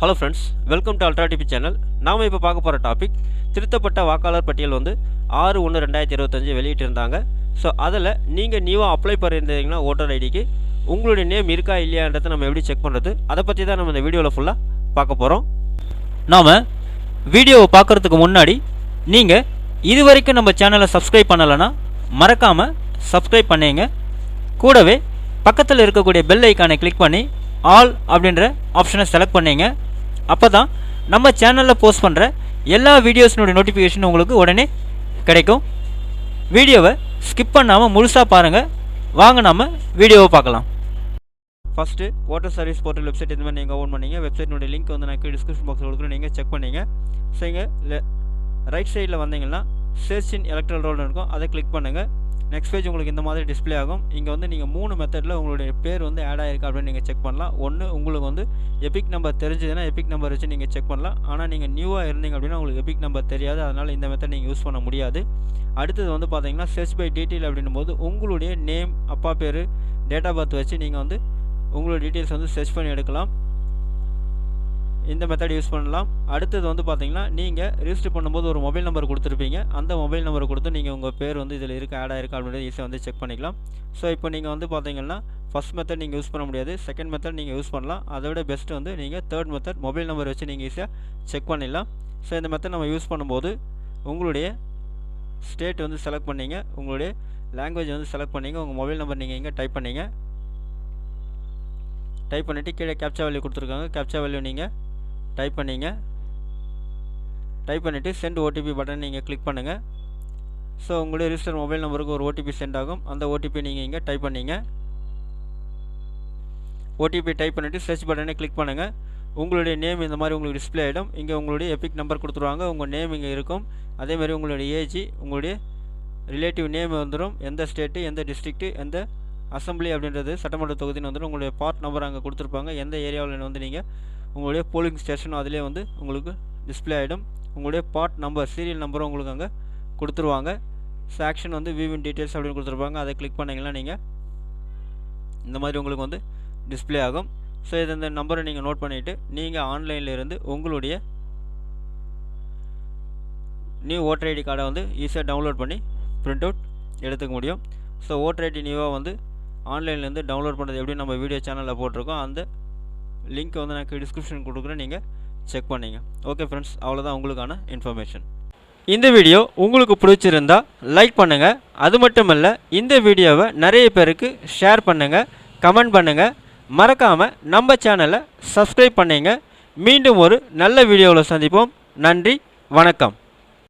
Hello friends, welcome to ultra TV channel. நாம் இப்போ பார்க்க போகிற டாபிக் திருத்தப்பட்ட வாக்காளர் பட்டியல் 6/1/2025 வெளியிட்டிருந்தாங்க. ஸோ அதில் நீங்கள் நியூவாக அப்ளை பண்ணியிருந்தீங்கன்னா ஓட்டர் ஐடிக்கு உங்களுடைய நேம் இருக்கா இல்லையான்றதை நம்ம எப்படி செக் பண்ணுறது, அதை பற்றி தான் நம்ம இந்த வீடியோவில் ஃபுல்லாக பார்க்க போகிறோம். நாம் வீடியோவை பார்க்குறதுக்கு முன்னாடி நீங்கள் இது வரைக்கும் நம்ம சேனலை சப்ஸ்கிரைப் பண்ணலைன்னா மறக்காமல் சப்ஸ்கிரைப் பண்ணிங்க. கூடவே பக்கத்தில் இருக்கக்கூடிய பெல் ஐக்கானை கிளிக் பண்ணி ஆல் அப்படின்ற ஆப்ஷனை செலக்ட் பண்ணிங்க. அப்போ தான் நம்ம சேனலில் போஸ்ட் பண்ணுற எல்லா வீடியோஸினுடைய நோட்டிஃபிகேஷன் உங்களுக்கு உடனே கிடைக்கும். வீடியோவை ஸ்கிப் பண்ணாமல் முழுசாக பாருங்கள். வாங்க நம்ம வீடியோவை பார்க்கலாம். First voter service portal website இந்த மாதிரி நீங்கள் ஓன் பண்ணிங்க. வெப்சைட்டினுடைய லிங்க் வந்து நான் டிஸ்கிரிப்ஷன் பாக்ஸில் கொடுக்குறேன், நீங்கள் செக் பண்ணிங்க. ஸோ இங்கே ரைட் சைடில் வந்தீங்கன்னா சர்ச் இன் எலக்ட்ரல் ரோல்னு இருக்கும், அதை கிளிக் பண்ணுங்கள். நெக்ஸ்ட் பேஜ் உங்களுக்கு இந்த மாதிரி டிஸ்பிளே ஆகும். இங்கே வந்து நீங்கள் 3 மெத்தடில் உங்களுடைய பேர் வந்து ஆட் ஆகிருக்கு அப்படின்னு நீங்கள் செக் பண்ணலாம். ஒன்று, உங்களுக்கு வந்து எபிக் நம்பர் தெரிஞ்சதுன்னா எபிக் நம்பர் வச்சு நீங்கள் செக் பண்ணலாம். ஆனால் நீங்கள் நியூவாக இருந்தீங்க அப்படின்னா உங்களுக்கு எபிக் நம்பர் தெரியாது, அதனால் இந்த மெத்தட் நீங்கள் யூஸ் பண்ண முடியாது. அடுத்தது வந்து பார்த்தீங்கன்னா சர்ச் பை டீட்டெயில் அப்படின்னும் போது உங்களுடைய நேம், அப்பா பேர், டேட் ஆஃப் பர்த் வச்சு நீங்கள் வந்து உங்களோட டீட்டெயில்ஸ் வந்து சர்ச் பண்ணி எடுக்கலாம். இந்த மெத்தட் யூஸ் பண்ணலாம். அடுத்தது வந்து பார்த்தீங்கன்னா நீங்கள் ரிஜிஸ்டர் பண்ணும்போது ஒரு மொபைல் நம்பர் கொடுத்துருப்பீங்க. அந்த மொபைல் நம்பரை கொடுத்து நீங்கள் உங்கள் பேர் வந்து இதில் இருக்க ஆட் ஆகிருக்கா அப்படின்றது ஈஸியாக வந்து செக் பண்ணிக்கலாம். ஸோ இப்போ நீங்கள் வந்து பார்த்தீங்கன்னா ஃபஸ்ட் மெத்தட் நீங்கள் யூஸ் பண்ண முடியாது, செகண்ட் மெத்தட் நீங்கள் யூஸ் பண்ணலாம். அதை விட பெஸ்ட்டு வந்து நீங்கள் தேர்ட் மெத்தட் மொபைல் நம்பர் வச்சு நீங்கள் ஈஸியாக செக் பண்ணிடலாம். ஸோ இந்த மெத்தட் நம்ம யூஸ் பண்ணும்போது உங்களுடைய ஸ்டேட் வந்து செலக்ட் பண்ணிங்க, உங்களுடைய லாங்குவேஜ் வந்து செலக்ட் பண்ணிங்க, உங்கள் மொபைல் நம்பர் நீங்கள் இங்கே டைப் பண்ணிங்க. டைப் பண்ணிவிட்டு கீழே கேப்சா வேல்யூ கொடுத்துருக்காங்க, கேப்சா வேல்யூ நீங்கள் டைப் பண்ணிங்க. டைப் பண்ணிவிட்டு சென்ட் ஓடிபி பட்டன் நீங்கள் கிளிக் பண்ணுங்கள். ஸோ உங்களுடைய ரிஜிஸ்டர் மொபைல் நம்பருக்கு ஒரு ஓடிபி சென்ட் ஆகும். அந்த ஓடிபி நீங்கள் இங்கே டைப் பண்ணிங்க. ஓடிபி டைப் பண்ணிவிட்டு சர்ச் பட்டனை கிளிக் பண்ணுங்கள். உங்களுடைய நேம் இந்த மாதிரி உங்களுக்கு டிஸ்பிளே ஆகிடும். இங்கே உங்களுடைய எபிக் நம்பர் கொடுத்துருவாங்க, உங்கள் நேம் இங்கே இருக்கும். அதேமாதிரி உங்களுடைய ஏஜ், உங்களுடைய ரிலேட்டிவ் நேம் வந்துடும், எந்த ஸ்டேட்டு, எந்த டிஸ்ட்ரிக்ட்டு, எந்த அசம்பிளி அப்படின்றது சட்டமன்ற தொகுதின்னு வந்துடும். உங்களுடைய பார்ட் நம்பர் அங்கே கொடுத்துருப்பாங்க, எந்த ஏரியாவில் வந்து நீங்கள் உங்களுடைய போலிங் ஸ்டேஷன் அதிலே வந்து உங்களுக்கு டிஸ்பிளே ஆகிடும். உங்களுடைய பார்ட் நம்பர், சீரியல் நம்பரும் உங்களுக்கு அங்கே கொடுத்துருவாங்க. ஆக்ஷன் வந்து வியூவின் டீட்டெயில்ஸ் அப்படின்னு கொடுத்துருப்பாங்க, அதை கிளிக் பண்ணிங்கன்னா நீங்கள் இந்த மாதிரி உங்களுக்கு வந்து டிஸ்பிளே ஆகும். ஸோ இது இந்த நம்பரை நீங்கள் நோட் பண்ணிவிட்டு நீங்கள் ஆன்லைனில் இருந்து உங்களுடைய நியூ ஓட்டர் ஐடி கார்டை வந்து ஈஸியாக டவுன்லோட் பண்ணி பிரிண்ட் அவுட் எடுத்துக்க முடியும். ஸோ ஓட்டர் ஐடி நியூவாக வந்து ஆன்லைன்லேருந்து டவுன்லோட் பண்ணுறது எப்படி நம்ம வீடியோ சேனலில் போட்டிருக்கோம், அந்த லிங்க் வந்து நான் டிஸ்கிரிப்ஷன் கொடுக்குறேன், நீங்கள் செக் பண்ணிங்க. ஓகே ஃப்ரெண்ட்ஸ், அவ்வளோதான் உங்களுக்கான இன்ஃபர்மேஷன். இந்த வீடியோ உங்களுக்கு பிடிச்சிருந்தா லைக் பண்ணுங்கள். அது மட்டும் இல்லை, இந்த வீடியோவை நிறைய பேருக்கு ஷேர் பண்ணுங்கள், கமெண்ட் பண்ணுங்கள். மறக்காமல் நம்ம சேனலை சப்ஸ்கிரைப் பண்ணிங்க. மீண்டும் ஒரு நல்ல வீடியோவில் சந்திப்போம். நன்றி, வணக்கம்.